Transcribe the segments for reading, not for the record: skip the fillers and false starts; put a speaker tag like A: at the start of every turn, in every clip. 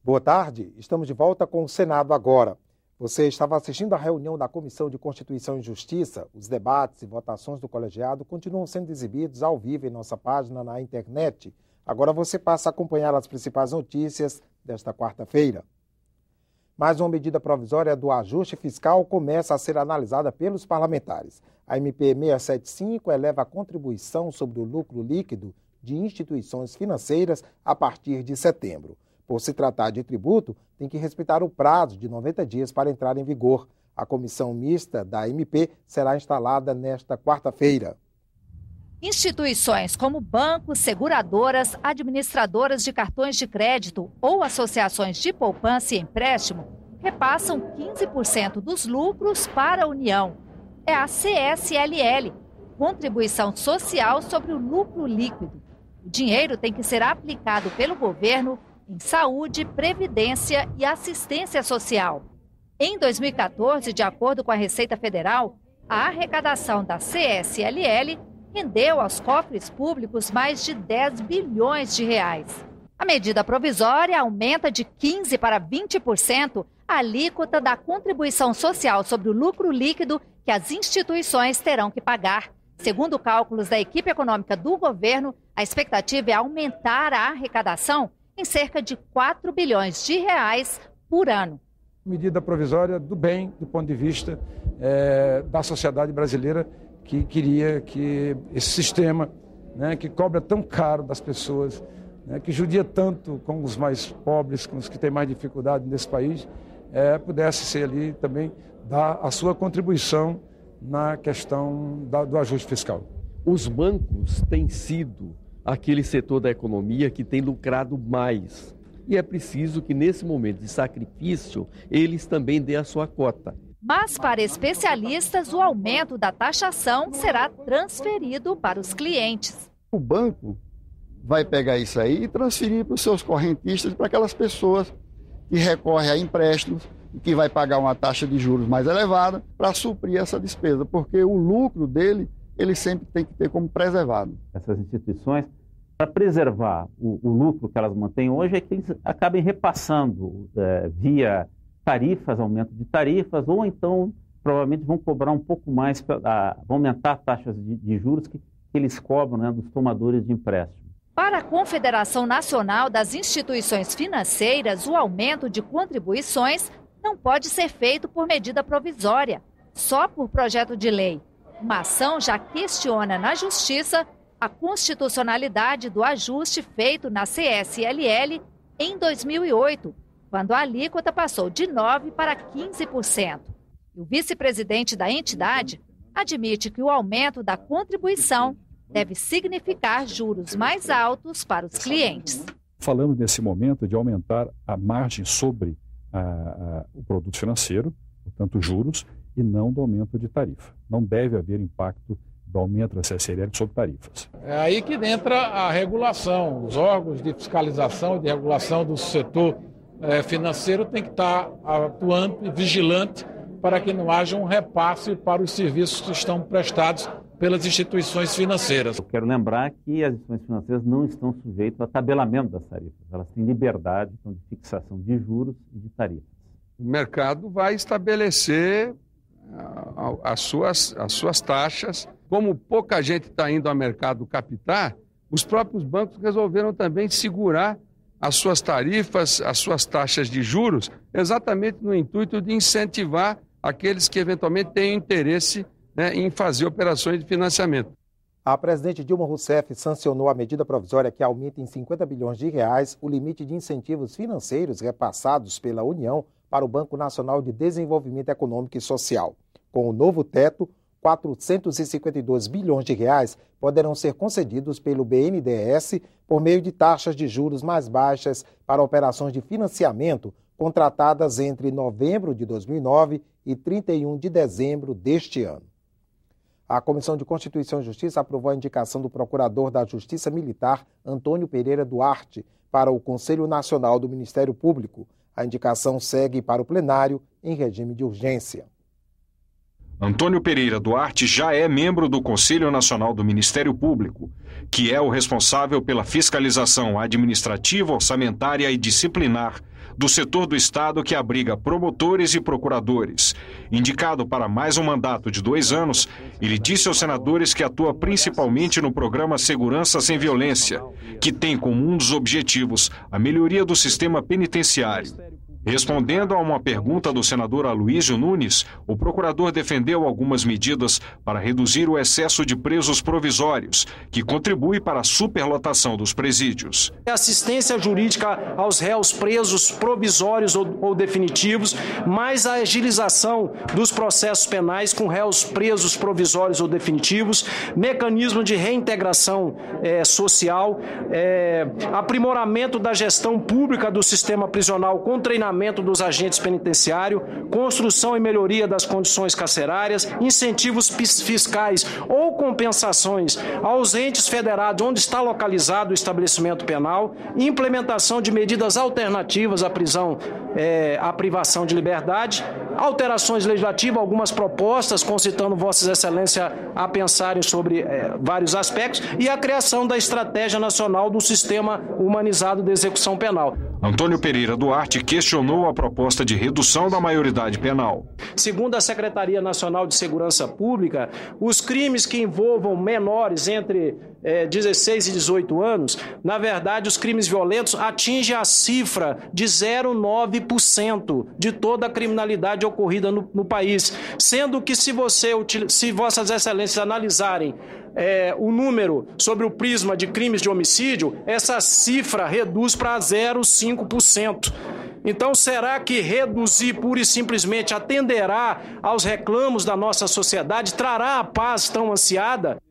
A: Boa tarde, estamos de volta com o Senado agora. Você estava assistindo à reunião da Comissão de Constituição e Justiça. Os debates e votações do colegiado continuam sendo exibidos ao vivo em nossa página na internet. Agora você passa a acompanhar as principais notícias desta quarta-feira. Mais uma medida provisória do ajuste fiscal começa a ser analisada pelos parlamentares. A MP 675 eleva a contribuição sobre o lucro líquido de instituições financeiras a partir de setembro. Por se tratar de tributo, tem que respeitar o prazo de 90 dias para entrar em vigor. A comissão mista da MP será instalada nesta quarta-feira.
B: Instituições como bancos, seguradoras, administradoras de cartões de crédito ou associações de poupança e empréstimo repassam 15% dos lucros para a União. É a CSLL, Contribuição Social sobre o Lucro Líquido. O dinheiro tem que ser aplicado pelo governo em saúde, previdência e assistência social. Em 2014, de acordo com a Receita Federal, a arrecadação da CSLL rendeu aos cofres públicos mais de 10 bilhões de reais. A medida provisória aumenta de 15% para 20% a alíquota da contribuição social sobre o lucro líquido que as instituições terão que pagar. Segundo cálculos da equipe econômica do governo, a expectativa é aumentar a arrecadação em cerca de 4 bilhões de reais por ano.
C: Medida provisória do bem, do ponto de vista da sociedade brasileira, que queria que esse sistema, que cobra tão caro das pessoas, que judia tanto com os mais pobres, com os que têm mais dificuldade nesse país, pudesse ser ali também dar a sua contribuição na questão do ajuste fiscal.
D: Os bancos têm sido aquele setor da economia que tem lucrado mais. E é preciso que, nesse momento de sacrifício, eles também dêem a sua cota.
B: Mas, para especialistas, o aumento da taxação será transferido para os clientes.
E: O banco vai pegar isso aí e transferir para os seus correntistas, para aquelas pessoas que recorrem a empréstimos e que vai pagar uma taxa de juros mais elevada para suprir essa despesa, porque o lucro dele, ele sempre tem que ter como preservado.
F: Essas instituições, para preservar o lucro que elas mantêm hoje, é que eles acabem repassando via tarifas, aumento de tarifas, ou então provavelmente vão cobrar um pouco mais, vão aumentar taxas de juros que eles cobram dos tomadores de empréstimo.
B: Para a Confederação Nacional das Instituições Financeiras, o aumento de contribuições não pode ser feito por medida provisória, só por projeto de lei. Uma ação já questiona na Justiça a constitucionalidade do ajuste feito na CSLL em 2008, quando a alíquota passou de 9% para 15%. E o vice-presidente da entidade admite que o aumento da contribuição deve significar juros mais altos para os clientes.
G: Falamos nesse momento de aumentar a margem sobre o produto financeiro, portanto juros, e não do aumento de tarifa. Não deve haver impacto do aumento da CSLL sobre tarifas.
C: É aí que entra a regulação. Os órgãos de fiscalização e de regulação do setor financeiro têm que estar atuando e vigilante para que não haja um repasse para os serviços que estão prestados pelas instituições financeiras.
F: Eu quero lembrar que as instituições financeiras não estão sujeitas a tabelamento das tarifas. Elas têm liberdade então, de fixação de juros e de tarifas.
H: O mercado vai estabelecer as suas taxas. Como pouca gente está indo ao mercado captar, os próprios bancos resolveram também segurar as suas tarifas, as suas taxas de juros, exatamente no intuito de incentivar aqueles que eventualmente têm interesse em fazer operações de financiamento.
A: A presidente Dilma Rousseff sancionou a medida provisória que aumenta em 50 bilhões de reais o limite de incentivos financeiros repassados pela União para o Banco Nacional de Desenvolvimento Econômico e Social. Com o novo teto, 452 bilhões de reais poderão ser concedidos pelo BNDES por meio de taxas de juros mais baixas para operações de financiamento contratadas entre novembro de 2009 e 31 de dezembro deste ano. A Comissão de Constituição e Justiça aprovou a indicação do Procurador da Justiça Militar, Antônio Pereira Duarte, para o Conselho Nacional do Ministério Público. A indicação segue para o plenário em regime de urgência.
I: Antônio Pereira Duarte já é membro do Conselho Nacional do Ministério Público, que é o responsável pela fiscalização administrativa, orçamentária e disciplinar do setor do Estado que abriga promotores e procuradores. Indicado para mais um mandato de 2 anos, ele disse aos senadores que atua principalmente no programa Segurança Sem Violência, que tem como um dos objetivos a melhoria do sistema penitenciário. Respondendo a uma pergunta do senador Aloysio Nunes, o procurador defendeu algumas medidas para reduzir o excesso de presos provisórios, que contribui para a superlotação dos presídios.
J: Assistência jurídica aos réus presos provisórios ou definitivos, mais a agilização dos processos penais com réus presos provisórios ou definitivos, mecanismo de reintegração social, aprimoramento da gestão pública do sistema prisional com treinamento dos agentes penitenciários, construção e melhoria das condições carcerárias, incentivos fiscais ou compensações aos entes federados onde está localizado o estabelecimento penal, implementação de medidas alternativas à prisão, à privação de liberdade, alterações legislativas, algumas propostas, concitando Vossas Excelências a pensarem sobre vários aspectos, e a criação da Estratégia Nacional do Sistema Humanizado de Execução Penal.
I: Antônio Pereira Duarte questionou a proposta de redução da maioridade penal.
J: Segundo a Secretaria Nacional de Segurança Pública, os crimes que envolvam menores entre 16 e 18 anos, na verdade, os crimes violentos atingem a cifra de 0,9% de toda a criminalidade ocorrida no país. Sendo que se Vossas Excelências analisarem o número sobre o prisma de crimes de homicídio, essa cifra reduz para 0,5%. Então, será que reduzir pura e simplesmente atenderá aos reclamos da nossa sociedade, trará a paz tão ansiada?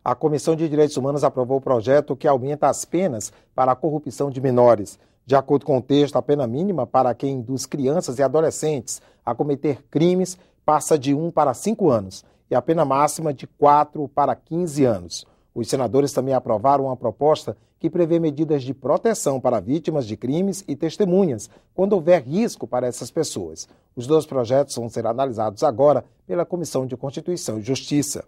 A: A Comissão de Direitos Humanos aprovou o projeto que aumenta as penas para a corrupção de menores. De acordo com o texto, a pena mínima para quem induz crianças e adolescentes a cometer crimes passa de 1 para 5 anos e a pena máxima de 4 para 15 anos. Os senadores também aprovaram uma proposta que prevê medidas de proteção para vítimas de crimes e testemunhas, quando houver risco para essas pessoas. Os 2 projetos vão ser analisados agora pela Comissão de Constituição e Justiça.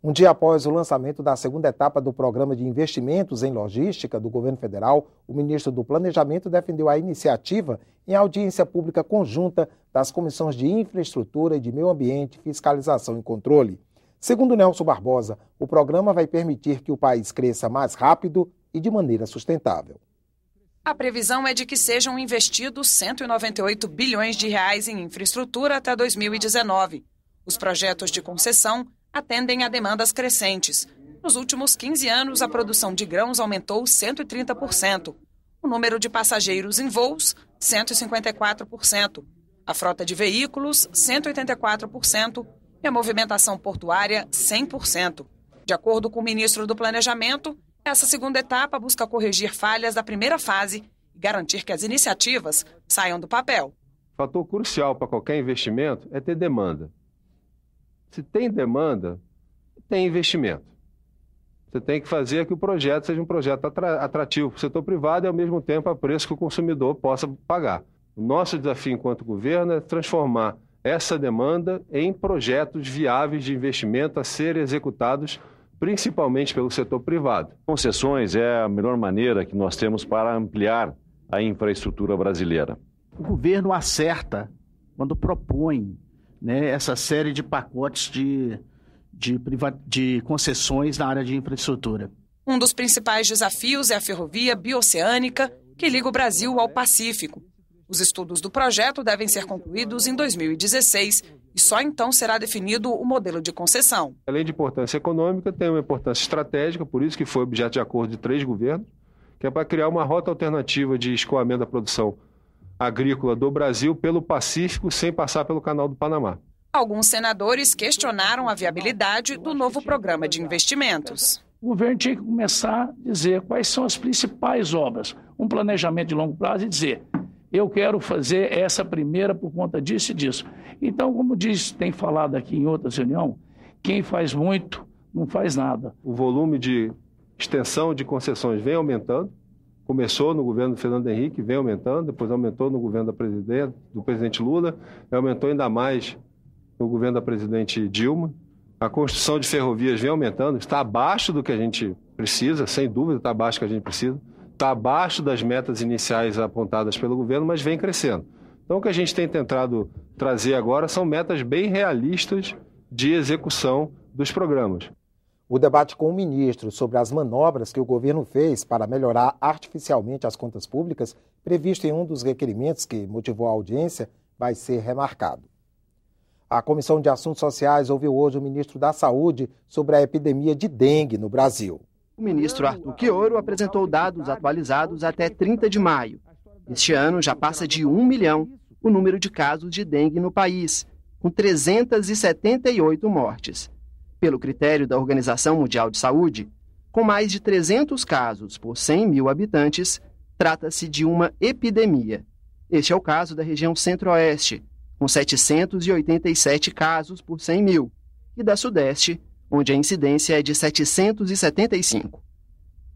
A: Um dia após o lançamento da segunda etapa do Programa de Investimentos em Logística do Governo Federal, o ministro do Planejamento defendeu a iniciativa em audiência pública conjunta das Comissões de Infraestrutura e de Meio Ambiente, Fiscalização e Controle. Segundo Nelson Barbosa, o programa vai permitir que o país cresça mais rápido e de maneira sustentável.
K: A previsão é de que sejam investidos 198 bilhões de reais em infraestrutura até 2019. Os projetos de concessão atendem a demandas crescentes. Nos últimos 15 anos, a produção de grãos aumentou 130%. O número de passageiros em voos, 154%. A frota de veículos, 184%. E a movimentação portuária, 100%. De acordo com o ministro do Planejamento, essa segunda etapa busca corrigir falhas da primeira fase e garantir que as iniciativas saiam do papel.
L: O fator crucial para qualquer investimento é ter demanda. Se tem demanda, tem investimento. Você tem que fazer que o projeto seja um projeto atrativo para o setor privado e, ao mesmo tempo, a preço que o consumidor possa pagar. O nosso desafio enquanto governo é transformar essa demanda em projetos viáveis de investimento a serem executados principalmente pelo setor privado.
M: Concessões é a melhor maneira que nós temos para ampliar a infraestrutura brasileira.
N: O governo acerta quando propõe essa série de pacotes de concessões na área de infraestrutura.
K: Um dos principais desafios é a ferrovia bioceânica que liga o Brasil ao Pacífico. Os estudos do projeto devem ser concluídos em 2016 e só então será definido o modelo de concessão.
L: Além de importância econômica, tem uma importância estratégica, por isso que foi objeto de acordo de 3 governos, que é para criar uma rota alternativa de escoamento da produção agrícola do Brasil pelo Pacífico sem passar pelo Canal do Panamá.
K: Alguns senadores questionaram a viabilidade do novo programa de investimentos.
O: O governo tinha que começar a dizer quais são as principais obras, um planejamento de longo prazo e dizer, eu quero fazer essa primeira por conta disso e disso. Então, como tem falado aqui em outras reuniões, quem faz muito não faz nada.
L: O volume de extensão de concessões vem aumentando. Começou no governo do Fernando Henrique, vem aumentando, depois aumentou no governo do presidente Lula, aumentou ainda mais no governo da presidente Dilma. A construção de ferrovias vem aumentando, está abaixo do que a gente precisa, sem dúvida está abaixo do que a gente precisa. está abaixo das metas iniciais apontadas pelo governo, mas vem crescendo. Então, o que a gente tem tentado trazer agora são metas bem realistas de execução dos programas.
A: O debate com o ministro sobre as manobras que o governo fez para melhorar artificialmente as contas públicas, previsto em um dos requerimentos que motivou a audiência, vai ser remarcado. A Comissão de Assuntos Sociais ouviu hoje o ministro da Saúde sobre a epidemia de dengue no Brasil.
P: O ministro Arthur Quioro apresentou dados atualizados até 30 de maio. Este ano já passa de 1 milhão o número de casos de dengue no país, com 378 mortes. Pelo critério da Organização Mundial de Saúde, com mais de 300 casos por 100 mil habitantes, trata-se de uma epidemia. Este é o caso da região Centro-Oeste, com 787 casos por 100 mil, e da Sudeste, onde a incidência é de 775.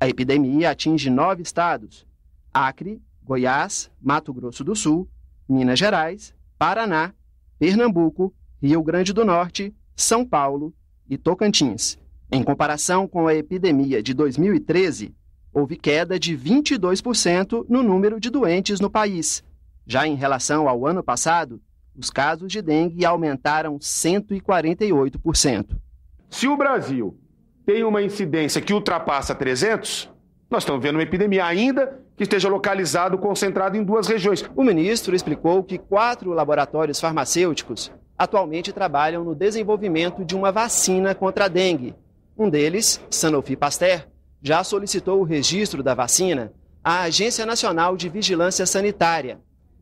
P: A epidemia atinge 9 estados: Acre, Goiás, Mato Grosso do Sul, Minas Gerais, Paraná, Pernambuco, Rio Grande do Norte, São Paulo e Tocantins. Em comparação com a epidemia de 2013, houve queda de 22% no número de doentes no país. Já em relação ao ano passado, os casos de dengue aumentaram 148%.
Q: Se o Brasil tem uma incidência que ultrapassa 300, nós estamos vendo uma epidemia ainda que esteja localizado, concentrado em 2 regiões.
P: O ministro explicou que 4 laboratórios farmacêuticos atualmente trabalham no desenvolvimento de uma vacina contra a dengue. Um deles, Sanofi Pasteur, já solicitou o registro da vacina à Agência Nacional de Vigilância Sanitária.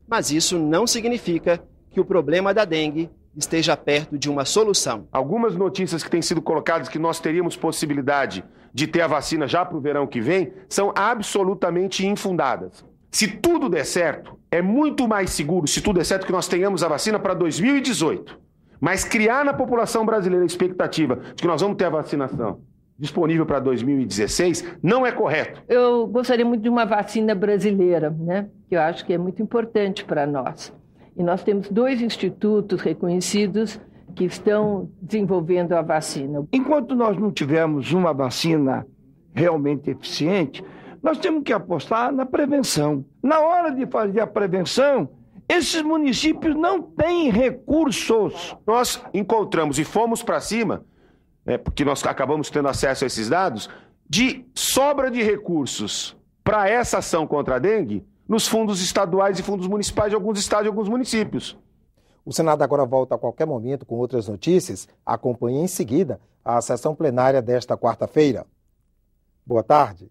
P: Mas isso não significa que o problema da dengue esteja perto de uma solução.
Q: Algumas notícias que têm sido colocadas que nós teríamos possibilidade de ter a vacina já para o verão que vem são absolutamente infundadas. Se tudo der certo, é muito mais seguro, se tudo der certo, que nós tenhamos a vacina para 2018. Mas criar na população brasileira a expectativa de que nós vamos ter a vacinação disponível para 2016 não é correto.
R: Eu gostaria muito de uma vacina brasileira, né? Que eu acho que é muito importante para nós. E nós temos 2 institutos reconhecidos que estão desenvolvendo a vacina.
S: Enquanto nós não tivermos uma vacina realmente eficiente, nós temos que apostar na prevenção. Na hora de fazer a prevenção, esses municípios não têm recursos.
Q: Nós encontramos e fomos para cima, porque nós acabamos tendo acesso a esses dados, de sobra de recursos para essa ação contra a dengue nos fundos estaduais e fundos municipais de alguns estados e alguns municípios.
A: O Senado agora volta a qualquer momento com outras notícias. Acompanhe em seguida a sessão plenária desta quarta-feira. Boa tarde.